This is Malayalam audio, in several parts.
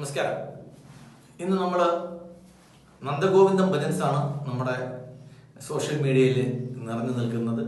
നമസ്കാരം. ഇന്ന് നമ്മൾ നന്ദഗോവിന്ദം ഭജൻസാണ് നമ്മുടെ സോഷ്യൽ മീഡിയയിൽ നിറഞ്ഞു നിൽക്കുന്നത്.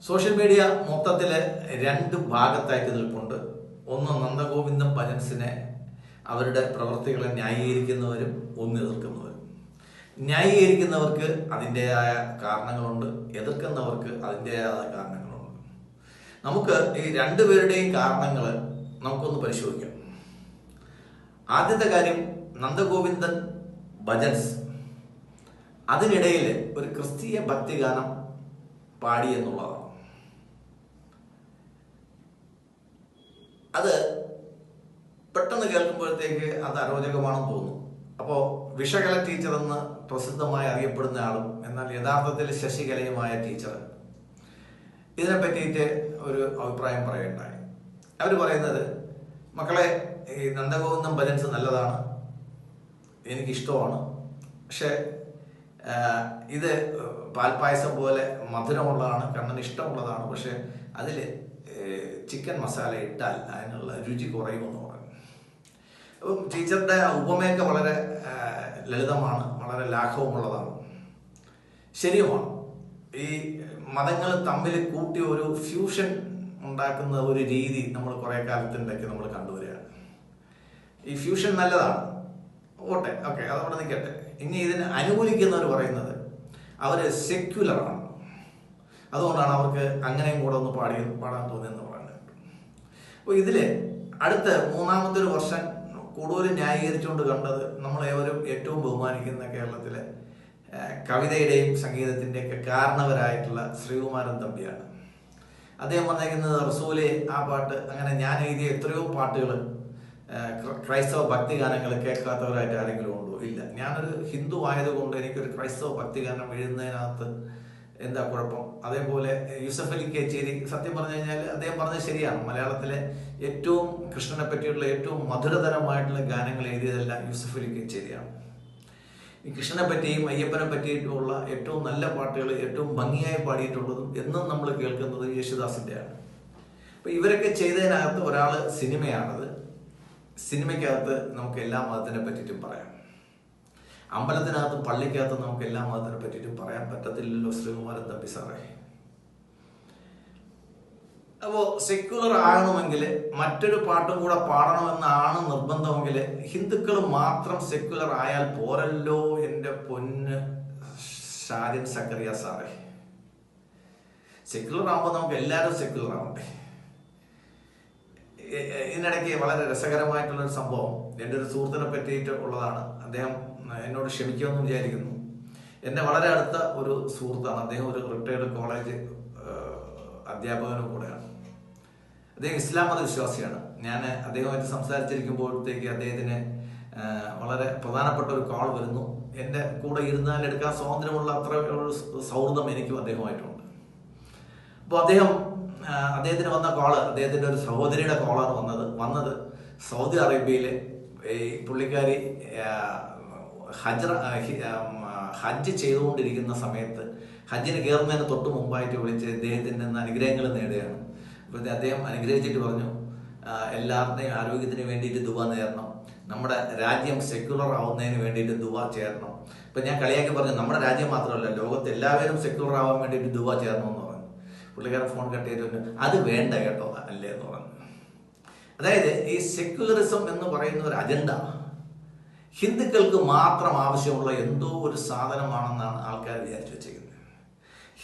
സോഷ്യൽ മീഡിയ മൊത്തത്തിൽ രണ്ട് ഭാഗത്തായിട്ട് നിൽപ്പുണ്ട്. ഒന്ന് നന്ദഗോവിന്ദം ഭജൻസിനെ അവരുടെ പ്രവൃത്തികളെ ന്യായീകരിക്കുന്നവരും ഒന്ന് എതിർക്കുന്നവരും. ന്യായീകരിക്കുന്നവർക്ക് അതിൻ്റെതായ കാരണങ്ങളുണ്ട്, എതിർക്കുന്നവർക്ക് അതിൻ്റെതായ കാരണങ്ങളുണ്ട്. നമുക്ക് ഈ രണ്ടുപേരുടെയും കാരണങ്ങൾ നമുക്കൊന്ന് പരിശോധിക്കാം. ആദ്യത്തെ കാര്യം, നന്ദഗോവിന്ദൻ ഭജൻസ് അതിനിടയിൽ ഒരു ക്രിസ്തീയ ഭക്തിഗാനം പാടി എന്നുള്ളതാണ്. അത് പെട്ടെന്ന് കേൾക്കുമ്പോഴത്തേക്ക് അത് അരോചകമാണെന്ന് തോന്നും. അപ്പോൾ വിഷകല ടീച്ചർ എന്ന് പ്രസിദ്ധമായി അറിയപ്പെടുന്ന ആളും എന്നാൽ യഥാർത്ഥത്തിൽ ശശികലയുമായ ടീച്ചർ ഇതിനെ പറ്റിയിട്ട് ഒരു അഭിപ്രായം പറയുകയുണ്ടായി. അവർ പറയുന്നത്, മക്കളെ, ഈ നന്ദഗോവിന്ദം ഭജൻസ് നല്ലതാണ്, എനിക്കിഷ്ടമാണ്. പക്ഷെ ഇത് പാൽപ്പായസം പോലെ മധുരമുള്ളതാണ്, കണ്ണന് ഇഷ്ടമുള്ളതാണ്. പക്ഷെ അതിൽ ചിക്കൻ മസാല ഇട്ടാൽ അതിനുള്ള രുചി കുറയുമെന്ന് പറഞ്ഞു. അപ്പം ടീച്ചറുടെ ഉപമയൊക്കെ വളരെ ലളിതമാണ്, വളരെ ലാഘവമുള്ളതാണ്, ശരിയുമാണ്. ഈ മതങ്ങൾ തമ്മിൽ കൂട്ടി ഒരു ഫ്യൂഷൻ ഉണ്ടാക്കുന്ന ഒരു രീതി നമ്മൾ കുറേ കാലത്തിൻ്റെയൊക്കെ നമ്മൾ കണ്ടുവരികയാണ്. ഈ ഫ്യൂഷൻ നല്ലതാണ്, ഓട്ടെ, ഓക്കെ, അതവിടെ നിൽക്കട്ടെ. ഇനി ഇതിനെ അനുകൂലിക്കുന്നവർ പറയുന്നത് അവർ സെക്യുലറാണ്, അതുകൊണ്ടാണ് അവർക്ക് അങ്ങനെയും കൂടെ ഒന്ന് പാടാൻ തോന്നിയെന്ന് പറയുന്നത്. അപ്പോൾ ഇതിൽ അടുത്ത മൂന്നാമതൊരു വർഷം കൂടുതൽ ന്യായീകരിച്ചുകൊണ്ട് കണ്ടത് നമ്മളേവരും ഏറ്റവും ബഹുമാനിക്കുന്ന കേരളത്തിലെ കവിതയുടെയും സംഗീതത്തിൻ്റെയൊക്കെ കാരണവരായിട്ടുള്ള ശ്രീകുമാരൻ തമ്പിയാണ്. അദ്ദേഹം പറഞ്ഞേക്കുന്നത്, റസൂലെ ആ പാട്ട്, അങ്ങനെ ഞാൻ എഴുതിയ എത്രയോ പാട്ടുകൾ ക്രൈസ്തവ ഭക്തിഗാനങ്ങൾ കേൾക്കാത്തവരായിട്ട് ആരെങ്കിലും ഉണ്ടോ? ഇല്ല. ഞാനൊരു ഹിന്ദു ആയതുകൊണ്ട് എനിക്കൊരു ക്രൈസ്തവ ഭക്തിഗാനം എഴുതുന്നതിനകത്ത് എന്താ കുഴപ്പം? അതേപോലെ യൂസഫ് അലി കേച്ചേരി, സത്യം പറഞ്ഞു കഴിഞ്ഞാൽ അദ്ദേഹം പറഞ്ഞത് ശരിയാണ്. മലയാളത്തിലെ ഏറ്റവും കൃഷ്ണനെ പറ്റിയുള്ള ഏറ്റവും മധുരതരമായിട്ടുള്ള ഗാനങ്ങൾ എഴുതിയതെല്ലാം യൂസഫ് അലി കേച്ചേരിയാണ്. ഈ കൃഷ്ണനെ പറ്റിയും അയ്യപ്പനെ പറ്റിയിട്ടുള്ള ഏറ്റവും നല്ല പാട്ടുകൾ ഏറ്റവും ഭംഗിയായി പാടിയിട്ടുള്ളതും എന്നും നമ്മൾ കേൾക്കുന്നത് യേശുദാസിൻ്റെയാണ്. അപ്പം ഇവരൊക്കെ ചെയ്തതിനകത്ത് ഒരാൾ സിനിമയാണത്. സിനിമയ്ക്കകത്ത് നമുക്ക് എല്ലാ മതത്തിനെ പറ്റിയിട്ടും പറയാം, അമ്പലത്തിനകത്തും പള്ളിക്കകത്തും നമുക്ക് എല്ലാ മതത്തിനെ പറ്റിയിട്ടും പറയാൻ പറ്റത്തില്ലല്ലോ ശ്രീകുമാരൻ തമ്പി സാറേ. അപ്പോൾ സെക്യുലർ ആകണമെങ്കിൽ മറ്റൊരു പാട്ടും കൂടെ പാടണമെന്നാണ് നിർബന്ധമെങ്കിൽ ഹിന്ദുക്കൾ മാത്രം സെക്യുലർ ആയാൽ പോരല്ലോ എൻ്റെ പൊന്ന് ഷാരിൻ സക്കറിയ സാറേ. സെക്യുലർ ആകുമ്പോൾ നമുക്ക് എല്ലാവരും സെക്യുലർ ആവണ്ടേ? ഇതിനിടയ്ക്ക് വളരെ രസകരമായിട്ടുള്ളൊരു സംഭവം എൻ്റെ ഒരു സുഹൃത്തിനെ പറ്റിയിട്ട് ഉള്ളതാണ്. അദ്ദേഹം എന്നോട് ക്ഷമിക്കുമെന്ന് വിചാരിക്കുന്നു. എൻ്റെ വളരെ അടുത്ത ഒരു സുഹൃത്താണ്. അദ്ദേഹം ഒരു റിട്ടയർഡ് കോളേജ് അധ്യാപകനും കൂടെയാണ്. അദ്ദേഹം ഇസ്ലാം മത വിശ്വാസിയാണ്. ഞാൻ അദ്ദേഹമായിട്ട് സംസാരിച്ചിരിക്കുമ്പോഴത്തേക്ക് അദ്ദേഹത്തിന് വളരെ പ്രധാനപ്പെട്ട ഒരു കോൾ വരുന്നു. എൻ്റെ കൂടെ ഇരുന്നാൽ എടുക്കാൻ സ്വാതന്ത്ര്യമുള്ള അത്ര ഒരു സൗഹൃദം എനിക്കും അദ്ദേഹമായിട്ടുണ്ട്. അപ്പോൾ അദ്ദേഹത്തിന് വന്ന കോള്, അദ്ദേഹത്തിൻ്റെ ഒരു സഹോദരിയുടെ കോളാണ് വന്നത് സൗദി അറേബ്യയിൽ ഈ പുള്ളിക്കാരി ഹജ്ജ് ചെയ്തുകൊണ്ടിരിക്കുന്ന സമയത്ത് ഹജ്ജിന് കയറുന്നതിന് തൊട്ട് മുമ്പായിട്ട് വിളിച്ച് അദ്ദേഹത്തിൻ്റെ അനുഗ്രഹങ്ങൾ നേടുകയാണ്. അപ്പോൾ അദ്ദേഹം അനുഗ്രഹിച്ചിട്ട് പറഞ്ഞു, എല്ലാവരുടെയും ആരോഗ്യത്തിന് വേണ്ടിയിട്ട് ദുആ നേരണം, നമ്മുടെ രാജ്യം സെക്യുലർ ആവുന്നതിന് വേണ്ടിയിട്ട് ദുആ ചേരണം. ഇപ്പം ഞാൻ കളിയാക്കി പറഞ്ഞു, നമ്മുടെ രാജ്യം മാത്രമല്ല ലോകത്ത് എല്ലാവരും സെക്യുലർ ആവാൻ വേണ്ടിയിട്ട് ദുആ ചേരണമെന്ന് പറഞ്ഞു. പുള്ളിക്കാരൻ ഫോൺ കട്ട് ചെയ്തിട്ട് അത് വേണ്ട കേട്ടോ അല്ലേ എന്ന് പറഞ്ഞു. അതായത് ഈ സെക്യുലറിസം എന്ന് പറയുന്ന ഒരു അജണ്ട ഹിന്ദുക്കൾക്ക് മാത്രം ആവശ്യമുള്ള എന്തോ ഒരു സാധനമാണെന്നാണ് ആൾക്കാർ വിചാരിച്ചു വെച്ചിരിക്കുന്നത്.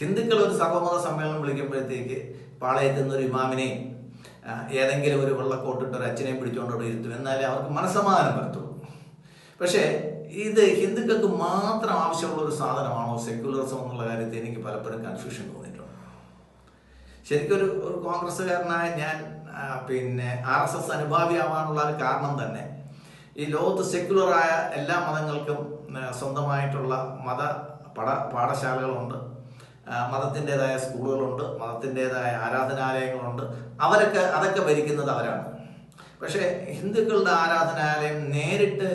ഹിന്ദുക്കൾ ഒരു സർവ്വമത സമ്മേളനം വിളിക്കുമ്പോഴത്തേക്ക് പാളയത്തുനിന്ന് ഒരു ഇമാമിനെയും ഏതെങ്കിലും ഒരു വെള്ളക്കോട്ടിട്ട് ഒരു അച്ഛനെയും പിടിച്ചുകൊണ്ടോട് ഇരുത്തും, എന്നാലേ അവർക്ക് മനസ്സമാധാനം വരത്തുള്ളൂ. പക്ഷേ ഇത് ഹിന്ദുക്കൾക്ക് മാത്രം ആവശ്യമുള്ള ഒരു സാധനമാണോ സെക്യുലറിസം എന്നുള്ള കാര്യത്തിൽ എനിക്ക് പലപ്പോഴും കൺഫ്യൂഷൻ തോന്നിയിട്ടുണ്ട്. ശരിക്കും ഒരു കോൺഗ്രസ്സുകാരനായ ഞാൻ RSS അനുഭാവിയാവാനുള്ള ഒരു കാരണം തന്നെ ഈ ലോകത്ത് സെക്യുലറായ എല്ലാ മതങ്ങൾക്കും സ്വന്തമായിട്ടുള്ള പാഠശാലകളുണ്ട്, മതത്തിൻ്റെതായ സ്കൂളുകളുണ്ട്, മതത്തിൻ്റെതായ ആരാധനാലയങ്ങളുണ്ട്. അതൊക്കെ ഭരിക്കുന്നത് അവരാണ്. പക്ഷേ ഹിന്ദുക്കളുടെ ആരാധനാലയം നേരിട്ട്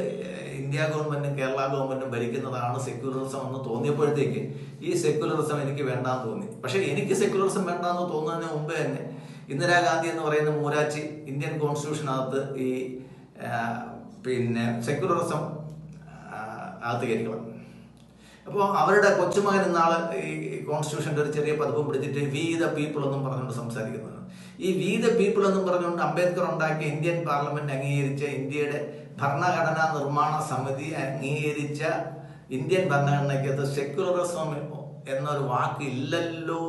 ഇന്ത്യ ഗവൺമെന്റും കേരള ഗവൺമെന്റും ഭരിക്കുന്നതാണ് സെക്യുലറിസം എന്ന് തോന്നിയപ്പോഴത്തേക്ക് ഈ സെക്യുലറിസം എനിക്ക് വേണ്ടാന്ന് തോന്നി. പക്ഷെ എനിക്ക് സെക്യുലറിസം വേണ്ടാന്ന് തോന്നുന്നതിന് മുമ്പ് തന്നെ ഇന്ദിരാഗാന്ധി എന്ന് പറയുന്ന മൂരാച്ചി ഇന്ത്യൻ കോൺസ്റ്റിറ്റ്യൂഷനകത്ത് ഈ പിന്നെ സെക്യുലറിസം അകത്ത് കയറ്റിക്കളും. അപ്പോൾ അവരുടെ കൊച്ചുമകൻ ഇന്നാള് ഈ കോൺസ്റ്റിറ്റ്യൂഷൻ്റെ ഒരു ചെറിയ പതിപ്പും പിടിച്ചിട്ട് വി ദ പീപ്പിൾ എന്നും പറഞ്ഞുകൊണ്ട് സംസാരിക്കുന്നത്. ഈ വി ദ പീപ്പിൾ എന്നും പറഞ്ഞുകൊണ്ട് അംബേദ്കർ ഉണ്ടാക്കിയ ഇന്ത്യൻ പാർലമെന്റ് അംഗീകരിച്ച ഇന്ത്യയുടെ ഭരണഘടനാ നിർമ്മാണ സമിതി അംഗീകരിച്ച ഇന്ത്യൻ ഭരണഘടനയ്ക്കകത്ത് സെക്യുലറിസം എന്നൊരു വാക്ക് ഇല്ലല്ലോ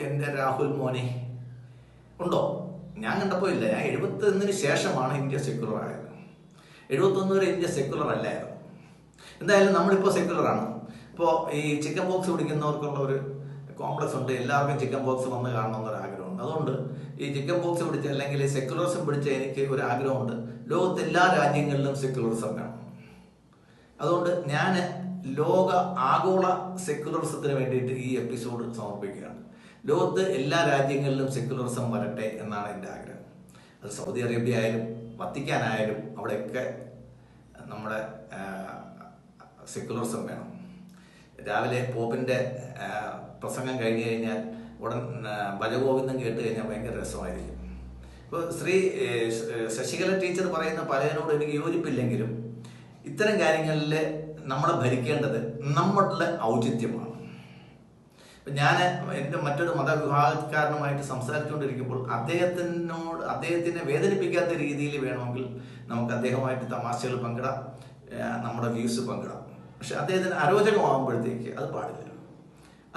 എൻ്റെ രാഹുൽ മോനെ. ഉണ്ടോ? ഞാൻ കണ്ടപ്പോൾ ഇല്ല. ഞാൻ 71 ശേഷമാണ് ഇന്ത്യ സെക്യുലർ ആയത്. 71 വരെ ഇന്ത്യ സെക്യുലർ അല്ലായിരുന്നു. എന്തായാലും നമ്മളിപ്പോൾ സെക്യുലറാണ്. ഇപ്പോൾ ഈ ചിക്കൻ ബോക്സ് പിടിക്കുന്നവർക്കുള്ള ഒരു കോംപ്ലക്സ് ഉണ്ട്. എല്ലാവർക്കും ചിക്കൻ ബോക്സ് വന്ന് കാണണമെന്നൊരു ആഗ്രഹമുണ്ട്. അതുകൊണ്ട് ഈ ചിക്കൻ ബോക്സ് പിടിച്ച അല്ലെങ്കിൽ സെക്യുലറിസം പിടിച്ച എനിക്ക് ഒരു ആഗ്രഹമുണ്ട്, ലോകത്തെ എല്ലാ രാജ്യങ്ങളിലും സെക്യുലറിസം വേണം. അതുകൊണ്ട് ഞാൻ ആഗോള സെക്യുലറിസത്തിന് വേണ്ടിയിട്ട് ഈ എപ്പിസോഡ് സമർപ്പിക്കുകയാണ്. ലോകത്ത് എല്ലാ രാജ്യങ്ങളിലും സെക്യുലറിസം വരട്ടെ എന്നാണ് എൻ്റെ ആഗ്രഹം. അത് സൗദി അറേബ്യ ആയാലും വത്തിക്കാൻ ആയാലും അവിടെയൊക്കെ നമ്മുടെ സെക്യുലറിസം വേണം. രാവിലെ പോപ്പിൻ്റെ പ്രസംഗം കഴിഞ്ഞു കഴിഞ്ഞാൽ ഉടൻ ഭജഗോവിന്ദം കേട്ട് കഴിഞ്ഞാൽ ഭയങ്കര രസമായിരിക്കും. ഇപ്പോൾ ശശികല ടീച്ചർ പറയുന്ന പലതിനോട് എനിക്ക് യോജിപ്പില്ലെങ്കിലും ഇത്തരം കാര്യങ്ങളിൽ നമ്മളെ ഭരിക്കേണ്ടത് നമ്മളുടെ ഔചിത്യമാണ്. ഞാൻ എൻ്റെ മറ്റൊരു മതവിഭാഗക്കാരനുമായിട്ട് സംസാരിച്ചുകൊണ്ടിരിക്കുമ്പോൾ അദ്ദേഹത്തിനെ വേദനിപ്പിക്കാത്ത രീതിയിൽ വേണമെങ്കിൽ നമുക്ക് അദ്ദേഹമായിട്ട് തമാശകൾ പങ്കിടാം, നമ്മുടെ വ്യൂസ് പങ്കിടാം. പക്ഷെ അദ്ദേഹത്തിന് അരോചകമാകുമ്പോഴത്തേക്ക് അത് പാടില്ല.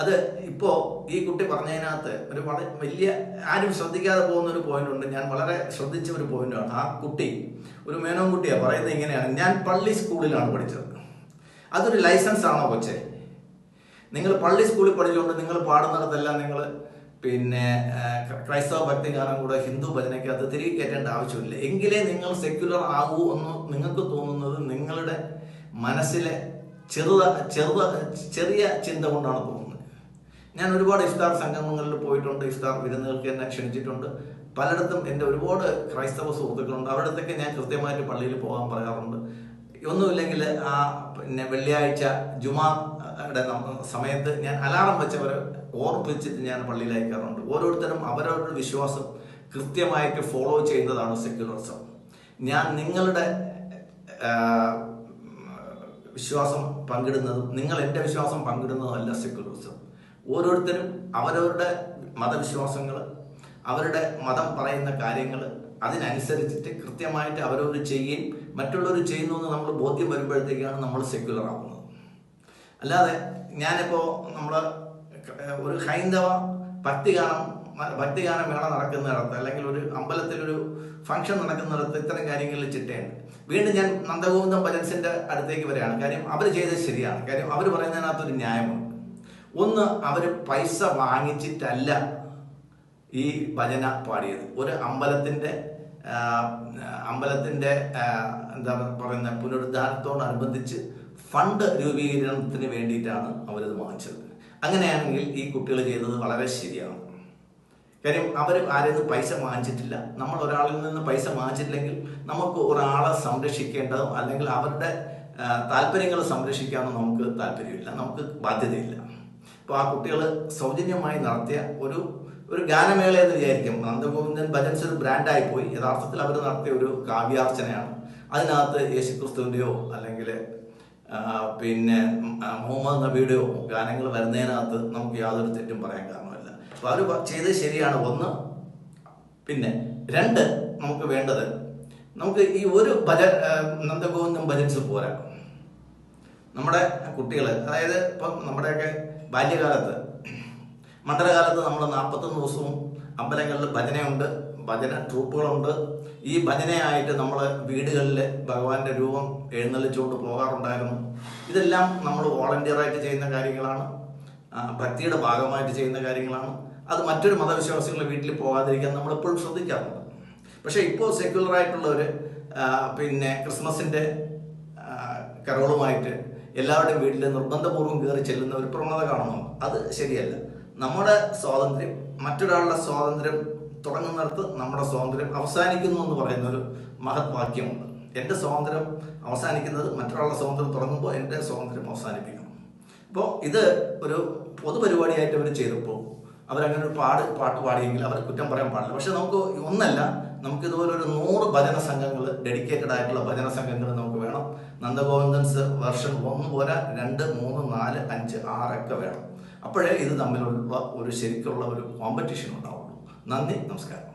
അത് ഇപ്പോൾ ഈ കുട്ടി പറഞ്ഞതിനകത്ത് ഒരു വലിയ ആരും ശ്രദ്ധിക്കാതെ പോകുന്ന ഒരു പോയിന്റ് ഉണ്ട്. ഞാൻ വളരെ ശ്രദ്ധിച്ച ഒരു പോയിന്റാണ്. ആ കുട്ടി ഒരു മേനോൻ കുട്ടിയാണ് പറയുന്നത് ഇങ്ങനെയാണ്: ഞാൻ പള്ളി സ്കൂളിലാണ് പഠിച്ചത്. അതൊരു ലൈസൻസ് ആണോ കൊച്ചേ? നിങ്ങൾ പള്ളി സ്കൂളിൽ പഠിച്ചുകൊണ്ട് നിങ്ങൾ പാടുന്നിടത്തെല്ലാം നിങ്ങൾ പിന്നെ ക്രൈസ്തവ ഭക്തിഗാനം കൂടെ ഹിന്ദു ഭജനയ്ക്കകത്ത് തിരികെ കയറ്റേണ്ട ആവശ്യമില്ല. എങ്കിലേ നിങ്ങൾ സെക്യുലർ ആകൂ എന്ന് നിങ്ങൾക്ക് തോന്നുന്നത് നിങ്ങളുടെ മനസ്സിലെ ചെറിയ ചിന്ത കൊണ്ടാണ് തോന്നുന്നത്. ഞാൻ ഒരുപാട് ഇഫ്താർ സംഗമങ്ങളിൽ പോയിട്ടുണ്ട്, ഇഫ്താർ വിരുന്നുകൾക്ക് എന്നെ ക്ഷണിച്ചിട്ടുണ്ട്. പലയിടത്തും എൻ്റെ ഒരുപാട് ക്രൈസ്തവ സുഹൃത്തുക്കളുണ്ട്. അവരുടെ അടുത്തൊക്കെ ഞാൻ കൃത്യമായിട്ട് പള്ളിയിൽ പോകാൻ പറയാറുണ്ട്. ഒന്നുമില്ലെങ്കിൽ ആ പിന്നെ വെള്ളിയാഴ്ച ജുമായുടെ സമയത്ത് ഞാൻ അലാറം വെച്ചവരെ ഓർപ്പിച്ചിട്ട് ഞാൻ പള്ളിയിൽ അയക്കാറുണ്ട്. ഓരോരുത്തരും അവരവരുടെ വിശ്വാസം കൃത്യമായിട്ട് ഫോളോ ചെയ്യുന്നതാണ് സെക്യുലറിസം. ഞാൻ നിങ്ങളുടെ വിശ്വാസം പങ്കിടുന്നതും നിങ്ങൾ എൻ്റെ വിശ്വാസം പങ്കിടുന്നതും അല്ല സെക്യുലറിസം. ഓരോരുത്തരും അവരവരുടെ മതവിശ്വാസങ്ങൾ, അവരുടെ മതം പറയുന്ന കാര്യങ്ങൾ അതിനനുസരിച്ചിട്ട് കൃത്യമായിട്ട് അവരവർ ചെയ്യുകയും മറ്റുള്ളവർ ചെയ്യുന്നു എന്ന് നമ്മൾ ബോധ്യം വരുമ്പോഴത്തേക്കാണ് നമ്മൾ സെക്യുലർ ആവുന്നത്. അല്ലാതെ ഞാനിപ്പോൾ നമ്മൾ ഒരു ഹൈന്ദവ ഭക്തിഗാന മേള നടക്കുന്നിടത്ത് അല്ലെങ്കിൽ ഒരു അമ്പലത്തിലൊരു ഫംഗ്ഷൻ നടക്കുന്നിടത്ത് ഇത്തരം കാര്യങ്ങളിൽ ചിട്ടയുണ്ട്. വീണ്ടും ഞാൻ നന്ദഗോവിന്ദം ഭജൻസിൻ്റെ അടുത്തേക്ക് വരികയാണ്. കാര്യം അവർ ചെയ്തത് ശരിയാണ്. കാര്യം അവർ പറയുന്നതിനകത്തൊരു ന്യായമുണ്ട്. ഒന്ന്, അവർ പൈസ വാങ്ങിച്ചിട്ടല്ല ഈ ഭജന പാടിയത്. ഒരു അമ്പലത്തിൻ്റെ എന്താ പറയുന്ന പുനരുദ്ധാരണത്തോടനുബന്ധിച്ച് ഫണ്ട് രൂപീകരണത്തിന് വേണ്ടിയിട്ടാണ് അവരത് വാങ്ങിച്ചത്. അങ്ങനെയാണെങ്കിൽ ഈ കുട്ടികൾ ചെയ്തത് വളരെ ശരിയാണ്. കാര്യം അവർ ആരിൽ നിന്ന് പൈസ വാങ്ങിച്ചിട്ടില്ല. നമ്മൾ ഒരാളിൽ നിന്ന് പൈസ വാങ്ങിച്ചിട്ടില്ലെങ്കിൽ നമുക്ക് ഒരാളെ സംരക്ഷിക്കേണ്ടതോ അല്ലെങ്കിൽ അവരുടെ താല്പര്യങ്ങൾ സംരക്ഷിക്കാനോ നമുക്ക് താല്പര്യമില്ല, നമുക്ക് ബാധ്യതയില്ല. അപ്പോൾ ആ കുട്ടികൾ സൗജന്യമായി നടത്തിയ ഒരു ഗാനമേള എന്ന് വിചാരിക്കും. നന്ദഗോവിന്ദൻ ഭജൻസ് ഒരു ബ്രാൻഡായി പോയി. യഥാർത്ഥത്തിൽ അവർ നടത്തിയ ഒരു കാവ്യാർച്ചനയാണ്. അതിനകത്ത് യേശുക്രിസ്തുവിൻ്റെയോ അല്ലെങ്കിൽ പിന്നെ മുഹമ്മദ് നബിയുടെയോ ഗാനങ്ങൾ വരുന്നതിനകത്ത് നമുക്ക് യാതൊരു തെറ്റും പറയാൻ കാരണമല്ല. അപ്പോൾ അവർ ചെയ്തത് ശരിയാണ്. ഒന്ന്. പിന്നെ രണ്ട്, നമുക്ക് വേണ്ടത് നമുക്ക് ഈ ഒരു നന്ദഗോവിന്ദൻ ഭജൻസ് പോരാ. നമ്മുടെ കുട്ടികൾ, അതായത് ഇപ്പം നമ്മുടെയൊക്കെ ബാല്യകാലത്ത് മണ്ഡലകാലത്ത് നമ്മൾ 41 ദിവസവും അമ്പലങ്ങളിൽ ഭജനയുണ്ട്, ഭജന ട്രൂപ്പുകളുണ്ട്. ഈ ഭജനയായിട്ട് നമ്മൾ വീടുകളിൽ ഭഗവാന്റെ രൂപം എഴുന്നള്ളിച്ചുകൊണ്ട് പോകാറുണ്ടായിരുന്നു. ഇതെല്ലാം നമ്മൾ വോളണ്ടിയറായിട്ട് ചെയ്യുന്ന കാര്യങ്ങളാണ്, ഭക്തിയുടെ ഭാഗമായിട്ട് ചെയ്യുന്ന കാര്യങ്ങളാണ്. അത് മറ്റൊരു മതവിശ്വാസികളുടെ വീട്ടിൽ പോകാതിരിക്കാൻ നമ്മളെപ്പോഴും ശ്രദ്ധിക്കാറുണ്ട്. പക്ഷേ ഇപ്പോൾ സെക്യുലറായിട്ടുള്ളവർ പിന്നെ ക്രിസ്മസിൻ്റെ കരോളുമായിട്ട് എല്ലാവരുടെയും വീട്ടിൽ നിർബന്ധപൂർവ്വം കയറി ചെല്ലുന്ന ഒരു പ്രവണത കാണുന്നുണ്ട്. അത് ശരിയല്ല. നമ്മുടെ സ്വാതന്ത്ര്യം, മറ്റൊരാളുടെ സ്വാതന്ത്ര്യം തുടങ്ങുന്നിടത്ത് നമ്മുടെ സ്വാതന്ത്ര്യം അവസാനിക്കുന്നു എന്ന് പറയുന്ന ഒരു മഹത് വാക്യമുണ്ട്. എൻ്റെ സ്വാതന്ത്ര്യം അവസാനിക്കുന്നത് മറ്റൊരാളുടെ സ്വാതന്ത്ര്യം തുടങ്ങുമ്പോൾ എൻ്റെ സ്വാതന്ത്ര്യം അവസാനിപ്പിക്കണം. അപ്പോൾ ഇത് ഒരു പൊതുപരിപാടിയായിട്ട് അവർ ചെയ്തപ്പോൾ അവരങ്ങനെ ഒരു പാട്ട് പാടിയെങ്കിൽ അവരെ കുറ്റം പറയാൻ പാടില്ല. പക്ഷെ നമുക്ക് ഒന്നല്ല, നമുക്ക് ഇതുപോലെ ഒരു 100 ഭജന സംഘങ്ങൾ, ഡെഡിക്കേറ്റഡ് ആയിട്ടുള്ള ഭജന സംഘങ്ങൾ നമുക്ക് വേണം. നന്ദഗോവിന്ദൻസ് വെർഷൻ 1 പോരാ, 2, 3, 4, 5, 6 ഒക്കെ വേണം. അപ്പോഴേ ഇത് തമ്മിലുള്ള ഒരു ശരിക്കുള്ള ഒരു കോമ്പറ്റീഷൻ ഉണ്ടാവുള്ളൂ. നന്ദി, നമസ്കാരം.